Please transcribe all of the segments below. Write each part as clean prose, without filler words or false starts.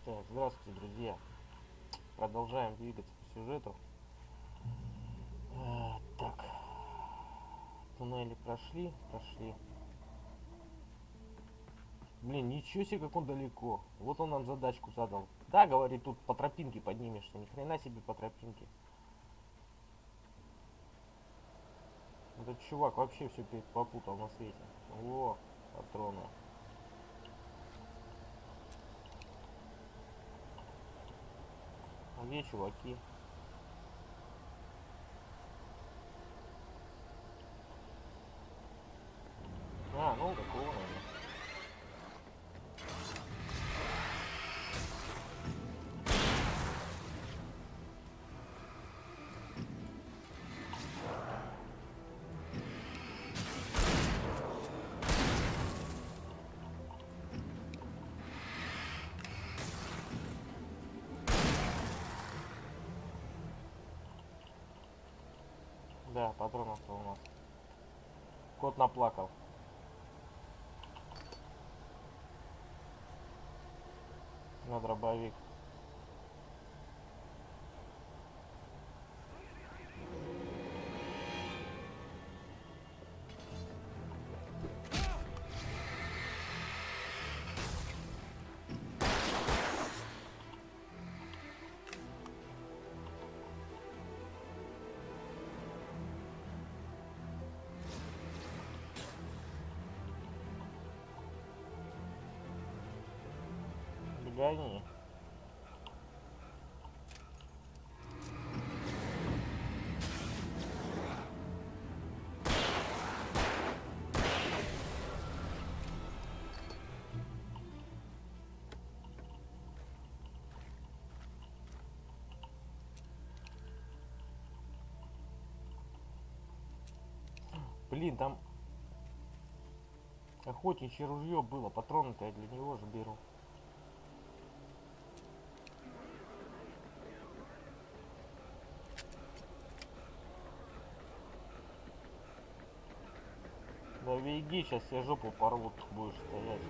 Так, здравствуйте, друзья. Продолжаем двигаться по сюжету. Так, туннели прошли. Блин, ничего себе, как он далеко. Вот он нам задачку задал. Да, говорит, тут по тропинке поднимешься. Ни хрена себе по тропинке. Этот чувак вообще все попутал на свете. О, патроны. А где чуваки? А, ну такого, наверное. Да, патронов-то у нас. Кот наплакал. На дробовик. Гони. Блин, там охотничье ружье было, патроны-то я для него же беру. Да беги, сейчас я жопу порвут, будешь стоять.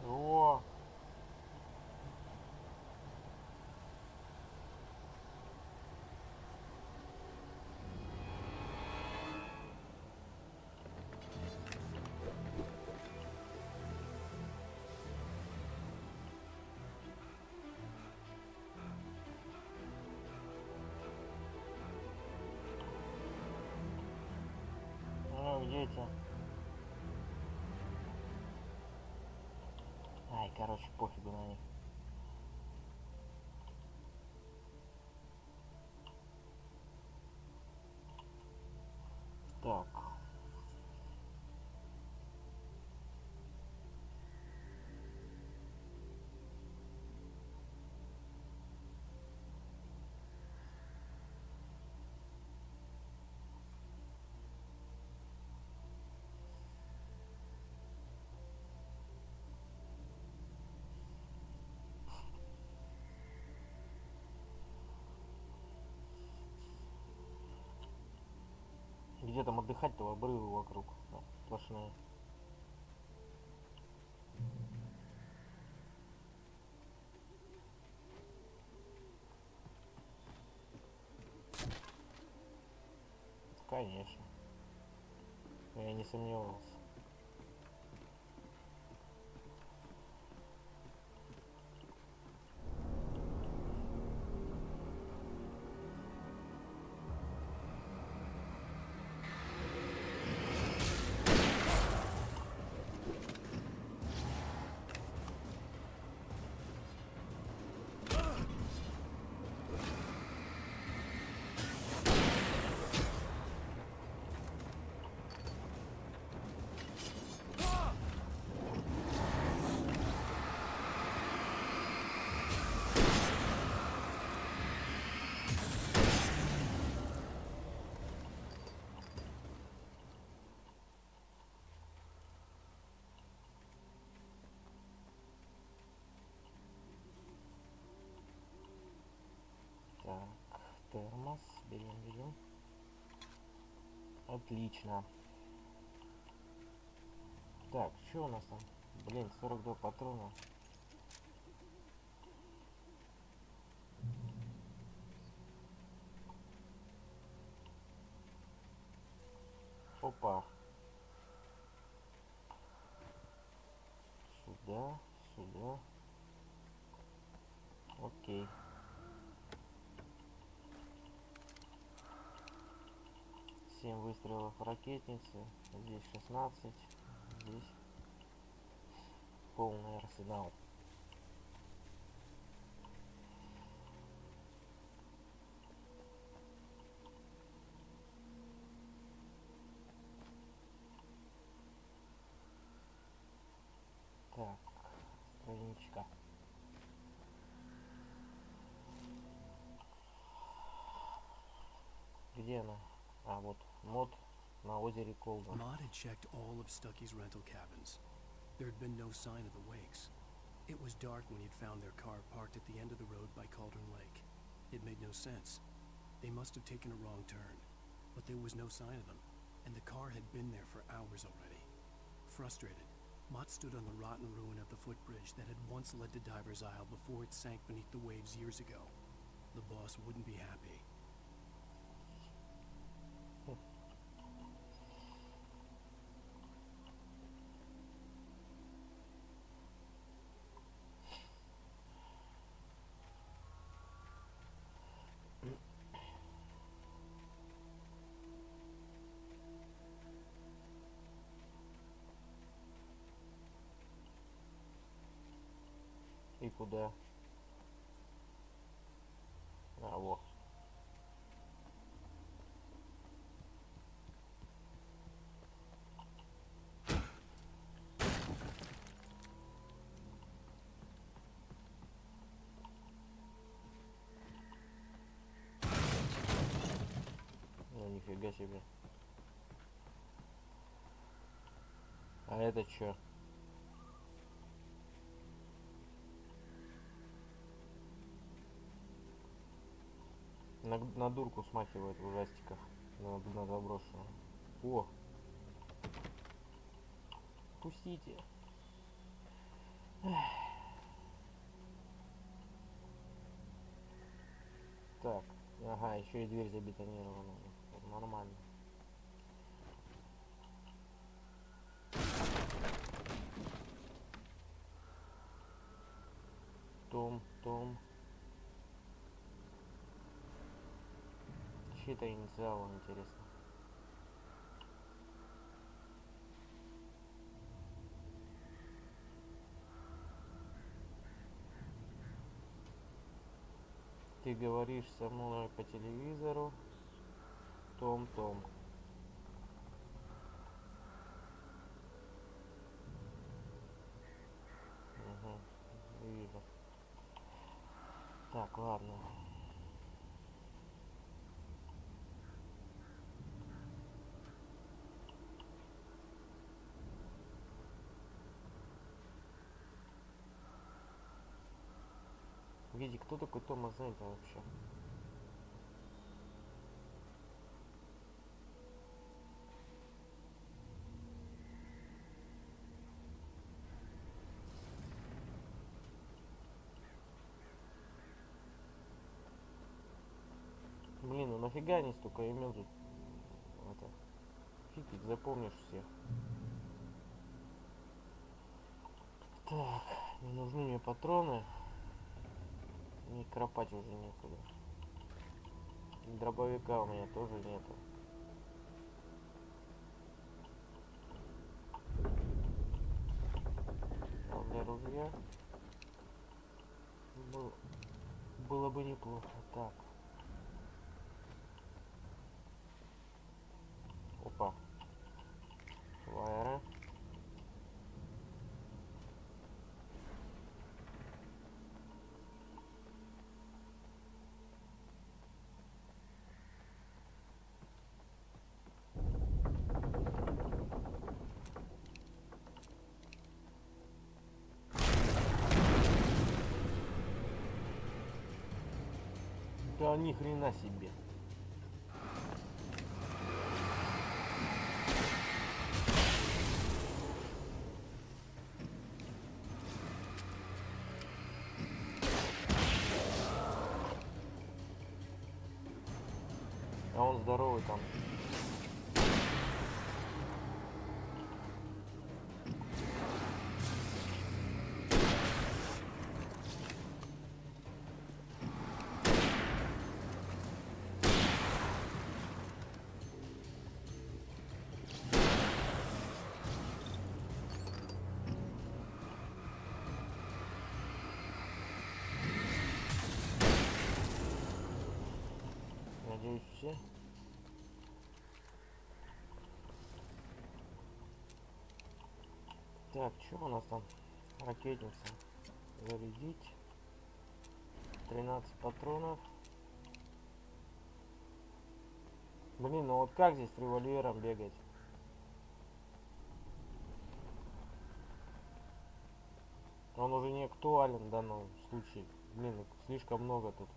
О, ну дети. Ай, короче, пофигу на них. Так. Где там отдыхать-то, обрывы вокруг? Да, сплошные. Конечно. Я не сомневался. берем. Отлично. Так, что у нас там? Блин, 42 патрона. Опа. Сюда, сюда. Окей. Семь выстрелов ракетницы. Здесь 16. Здесь полный арсенал. Так, страничка. Где она? А, вот, мод на озере Колдон. Maud had checked all of Stucky's rental cabins. There had been no sign of the wakes. It was dark when he'd found their car parked at the end of the road by Cauldron Lake. It made no sense. They must have taken a wrong turn, but there was no sign of them, and the car had been there for hours already. Frustrated, Mott stood on the rotten ruin of the footbridge that had once led to Diver's Isle before it sank beneath the waves years ago. The boss wouldn't be happy. И куда? А, вот. Ну, нифига себе. А это чё? На дурку смахивает в ужастиках. На заброшенную. О! Пустите. Так, ага, еще и дверь забетонирована. Нормально. Том. Чьи-то инициалы, интересно. Ты говоришь со мной по телевизору. Том. Угу, вижу. Так, ладно. Видите, кто такой Томас Зейн-то вообще? Блин, ну нафига они столько имен тут? Это... Фиг их запомнишь всех. Так, не нужны мне патроны. Не кропать уже некуда. Дробовика у меня тоже нету. А для ружья было бы неплохо. Так. Опа. Флайеры. Да ни хрена себе. А он здоровый там. Надеюсь, все. Так, что у нас там? Ракетница. Зарядить. 13 патронов. Блин, ну вот как здесь с револьвером бегать? Он уже не актуален в данном случае. Блин, слишком много тут.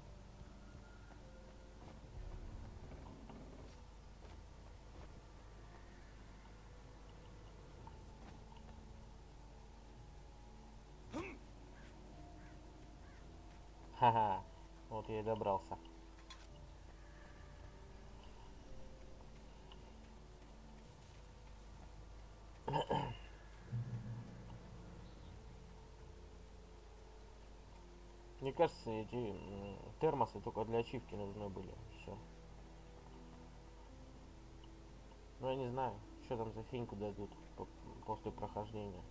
Ха-ха, вот я и добрался. Мне кажется, эти термосы только для ачивки нужны были. Все. Ну я не знаю, что там за феньку дадут после прохождения.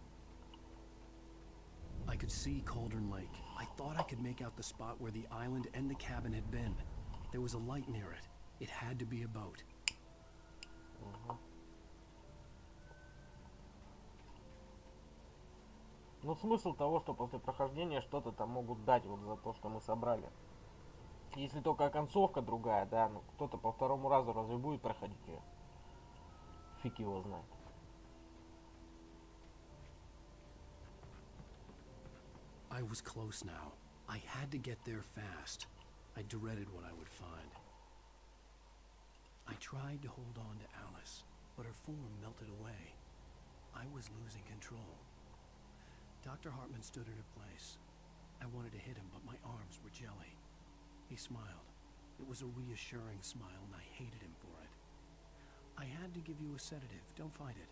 I could see Cauldron Lake. I thought I could make out the spot where the island and the cabin had been. There was a light near it. It had to be a boat. Ну смысл того, что после прохождения что-то там могут дать вот за то, что мы собрали. Если только концовка другая, да, ну кто-то по второму разу разве будет проходить ее? Фиг его знает. I was close now. I had to get there fast. I dreaded what I would find. I tried to hold on to Alice, but her form melted away. I was losing control. Dr. Hartman stood in her place. I wanted to hit him, but my arms were jelly. He smiled. It was a reassuring smile, and I hated him for it. I had to give you a sedative. Don't fight it.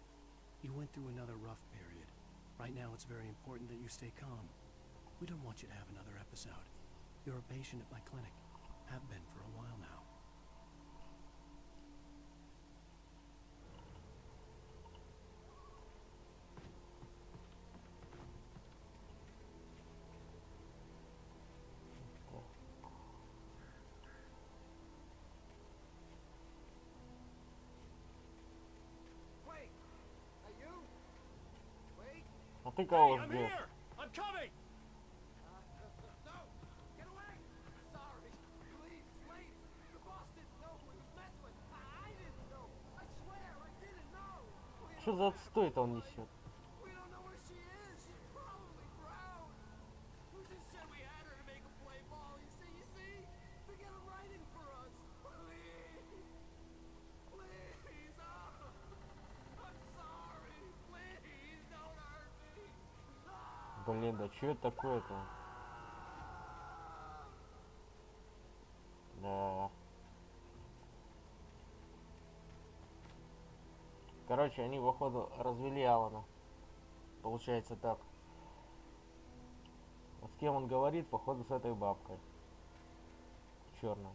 You went through another rough period. Right now, it's very important that you stay calm. We don't want you to have another episode. You're a patient at my clinic. Have been for a while now. А ты кого ждешь? I'm coming! No! Get away! Sorry! Please, lady! The boss didn't know who he was messing with! I didn't know! I swear, I didn't know! Что за отстой-то он несет? We don't know where she is! She's probably drowned! We just said we had her to make a play ball! You see? They got him writing for us! Please! Please! Oh! I'm sorry! Please, don't hurt me! Блин, да что это такое-то? Да. Короче, они, походу, развели Алана. Получается так. Вот с кем он говорит, походу, с этой бабкой. Черной.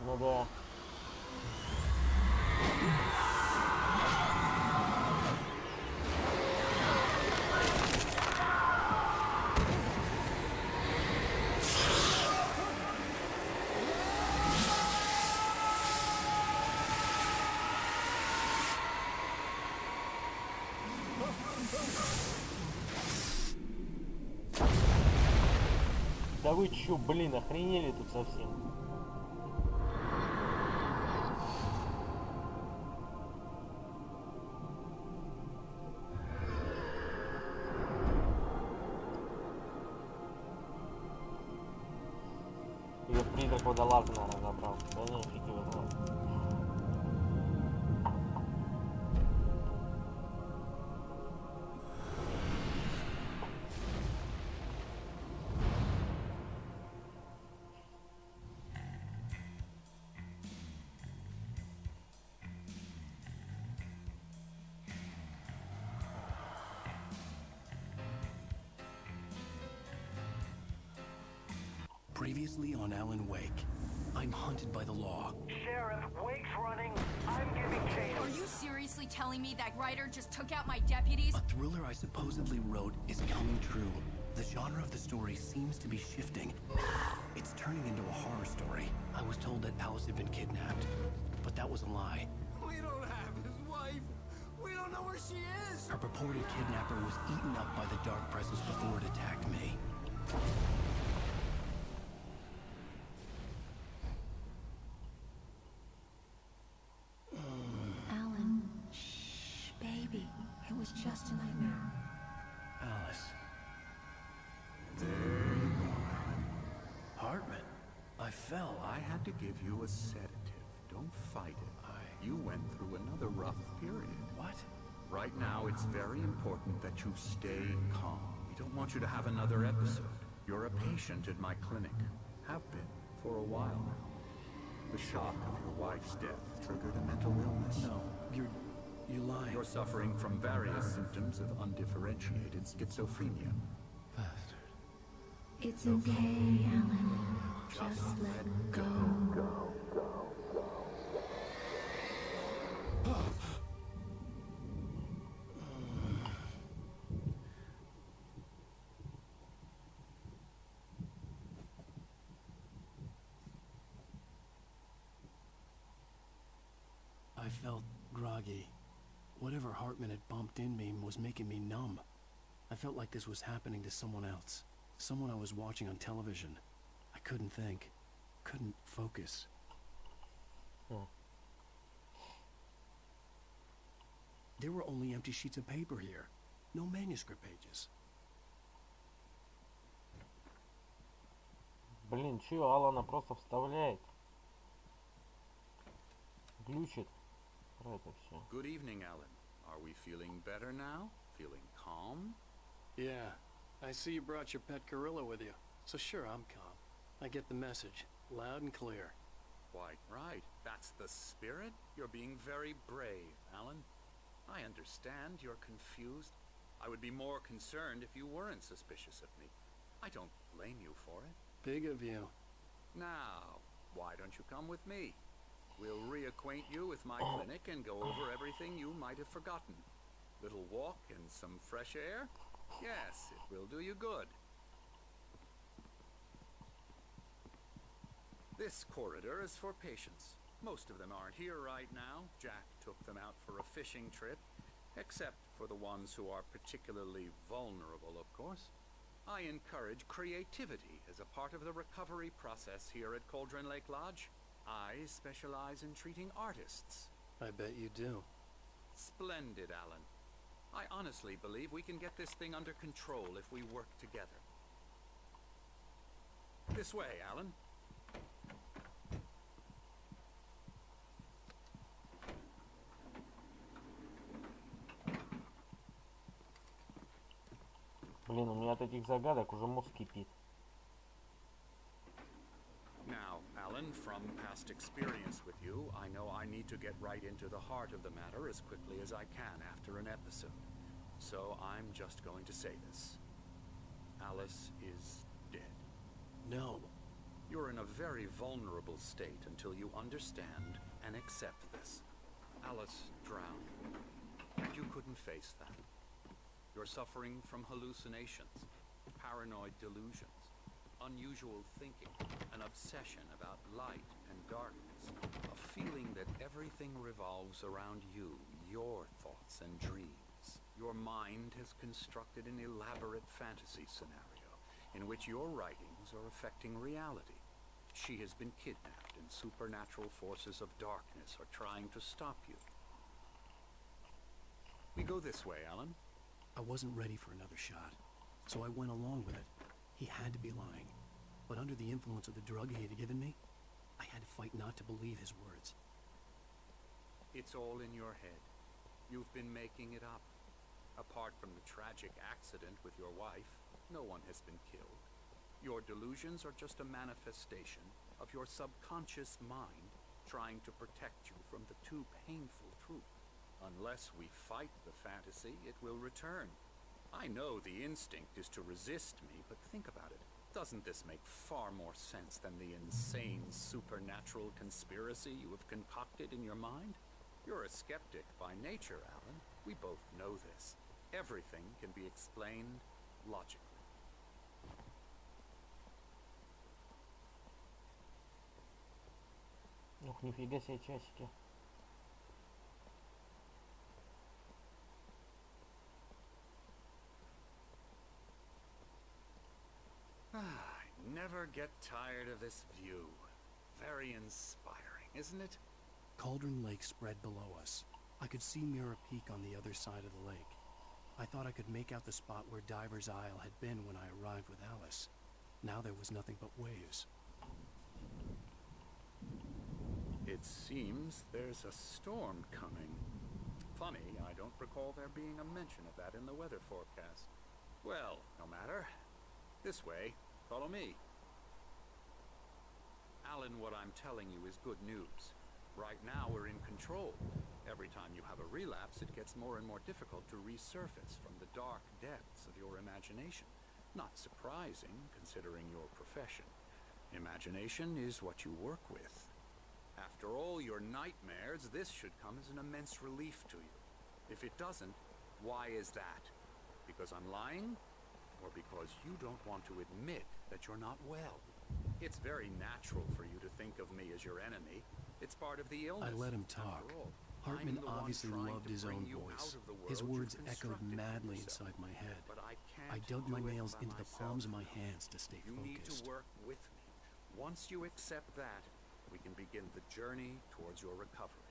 Ну да. Да вы чё, блин, охренели тут совсем? Ее призрак водолаза, наверное, забрал. Да не, фиг его знает. Previously on Alan Wake. I'm hunted by the law. Sheriff, Wake's running. I'm giving chase. Are you seriously telling me that writer just took out my deputies? A thriller I supposedly wrote is coming true. The genre of the story seems to be shifting. It's turning into a horror story. I was told that Alice had been kidnapped, but that was a lie. We don't have his wife. We don't know where she is. Her purported kidnapper was eaten up by the dark presence before it attacked me. Alan, shh, baby. It was just a nightmare. Alice. Hartman, I fell. I had to give you a sedative. Don't fight it. You went through another rough period. What? Right now, it's very important that you stay calm. We don't want you to have another episode. You're a patient at my clinic. Have been for a while now. The shock of your wife's death triggered a mental illness. No, you lied. You're suffering from various symptoms of undifferentiated schizophrenia. Bastard. It's okay, Alan. Just let go. I felt groggy. Whatever Hartman had bumped in me was making me numb. I felt like this was happening to someone else. Someone I was watching on television. I couldn't think. Couldn't focus. There were only empty sheets of paper here. No manuscript pages. Блин, чё, Алана просто вставляет. Глючит. Про это все. Good evening, Alan. Are we feeling better now? Feeling calm? Yeah. I see you brought your pet gorilla with you. So sure, I'm calm. I get the message. Loud and clear. Quite right. That's the spirit. You're being very brave, Alan. I understand you're confused. I would be more concerned if you weren't suspicious of me. I don't blame you for it. Big of you. Now, why don't you come with me? We'll reacquaint you with my clinic and go over everything you might have forgotten. Little walk and some fresh air? Yes, it will do you good. This corridor is for patients. Most of them aren't here right now. Jack took them out for a fishing trip, except for the ones who are particularly vulnerable, of course. I encourage creativity as a part of the recovery process here at Cauldron Lake Lodge. I specialize in treating artists. I bet you do. Splendid, Alan. I honestly believe we can get this thing under control if we work together. This way, Alan. Блин, у меня от этих загадок уже мозг кипит. Now, Alan, from past experience with you, I know I need to get right into the heart of the matter as quickly as I can after an episode. So I'm just going to say this. Alice is dead. No. You're in a very vulnerable state until you understand and accept this. Alice drowned, and you couldn't face that. You're suffering from hallucinations, paranoid delusions, unusual thinking, an obsession about light and darkness, a feeling that everything revolves around you, your thoughts and dreams. Your mind has constructed an elaborate fantasy scenario in which your writings are affecting reality. She has been kidnapped and supernatural forces of darkness are trying to stop you. We go this way, Alan. I wasn't ready for another shot, so I went along with it. He had to be lying. But under the influence of the drug he had given me, I had to fight not to believe his words. It's all in your head. You've been making it up. Apart from the tragic accident with your wife, no one has been killed. Your delusions are just a manifestation of your subconscious mind trying to protect you from the too painful truth. Unless we fight the fantasy, it will return. I know the instinct is to resist me, but think about it. Doesn't this make far more sense than the insane supernatural conspiracy you have concocted in your mind? You're a skeptic by nature, Alan. We both know this. Everything can be explained logically. Ух, нифига себе часики. I never get tired of this view. Very inspiring, isn't it? Cauldron Lake spread below us. I could see Mirror Peak on the other side of the lake. I thought I could make out the spot where Diver's Isle had been when I arrived with Alice. Now there was nothing but waves. It seems there's a storm coming. Funny, I don't recall there being a mention of that in the weather forecast. Well, no matter. This way. Follow me. Alan, what I'm telling you is good news. Right now we're in control. Every time you have a relapse, it gets more and more difficult to resurface from the dark depths of your imagination. Not surprising, considering your profession. Imagination is what you work with. After all your nightmares, this should come as an immense relief to you. If it doesn't, why is that? Because I'm lying? Or because you don't want to admit that you're not well? It's very natural for you to think of me as your enemy. It's part of the illness. I let him talk. Hartman obviously loved his own voice. His words echoed madly inside my head. I dug my nails into the palms of my hands to stay focused. You need to work with me. Once you accept that, we can begin the journey towards your recovery.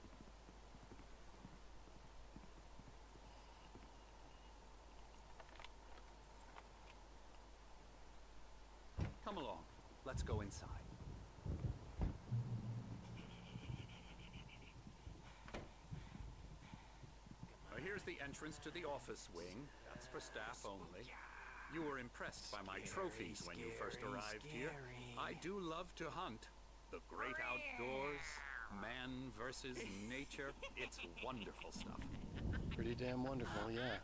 Come along. Let's go inside. Here's the entrance to the office wing. That's for staff only. You were impressed by my trophies when you first arrived here. I do love to hunt. The great outdoors, man versus nature. It's wonderful stuff. Pretty damn wonderful, yeah.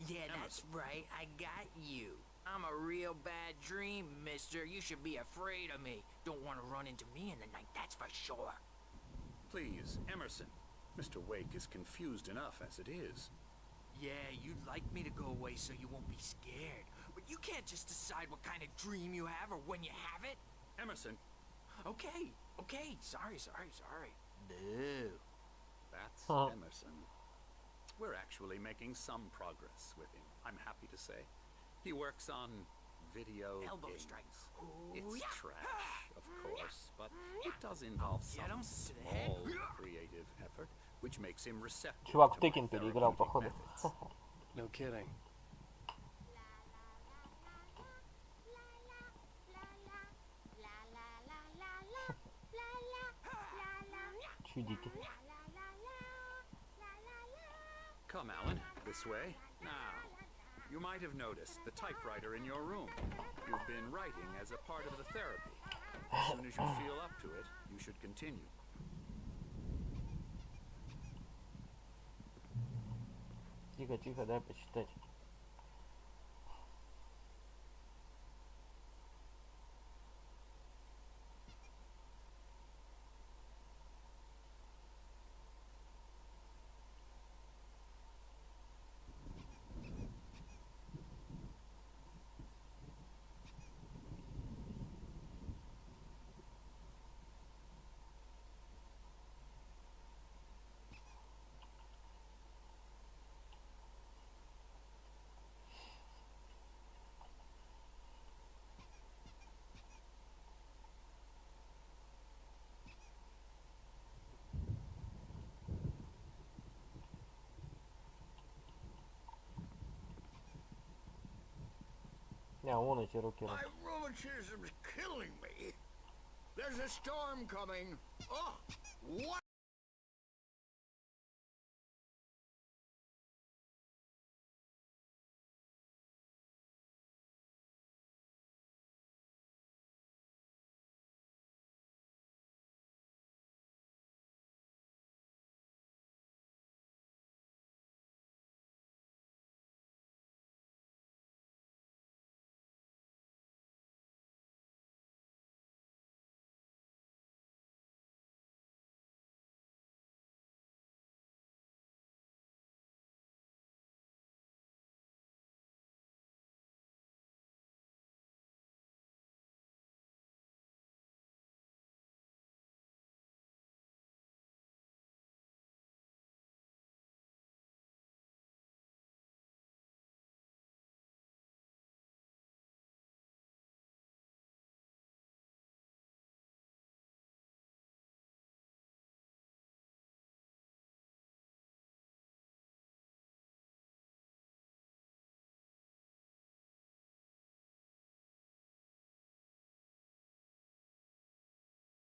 Yeah, that's right. I got you. I'm a real bad dream, mister. You should be afraid of me. Don't want to run into me in the night, that's for sure. Please, Emerson. Mr. Wake is confused enough as it is. Yeah, you'd like me to go away so you won't be scared. But you can't just decide what kind of dream you have or when you have it. Emerson. Okay. Sorry. No. That's Emerson. We're actually making some progress with him, I'm happy to say. He works on video elbow games. strikes. It's trash, of course, but it does involve some small creative effort, which makes him receptive Чувак to в my Tekken переиграл, therapeutic походу. methods. No kidding. Чудики. Come, Alan, this way. Now, you might have noticed the typewriter in your room. You've been writing as a part of the therapy. As soon as you feel up to it, you should continue. Тихо, дай почитать. Вон эти руки. My rheumatism's killing me. There's a storm coming. Oh, what?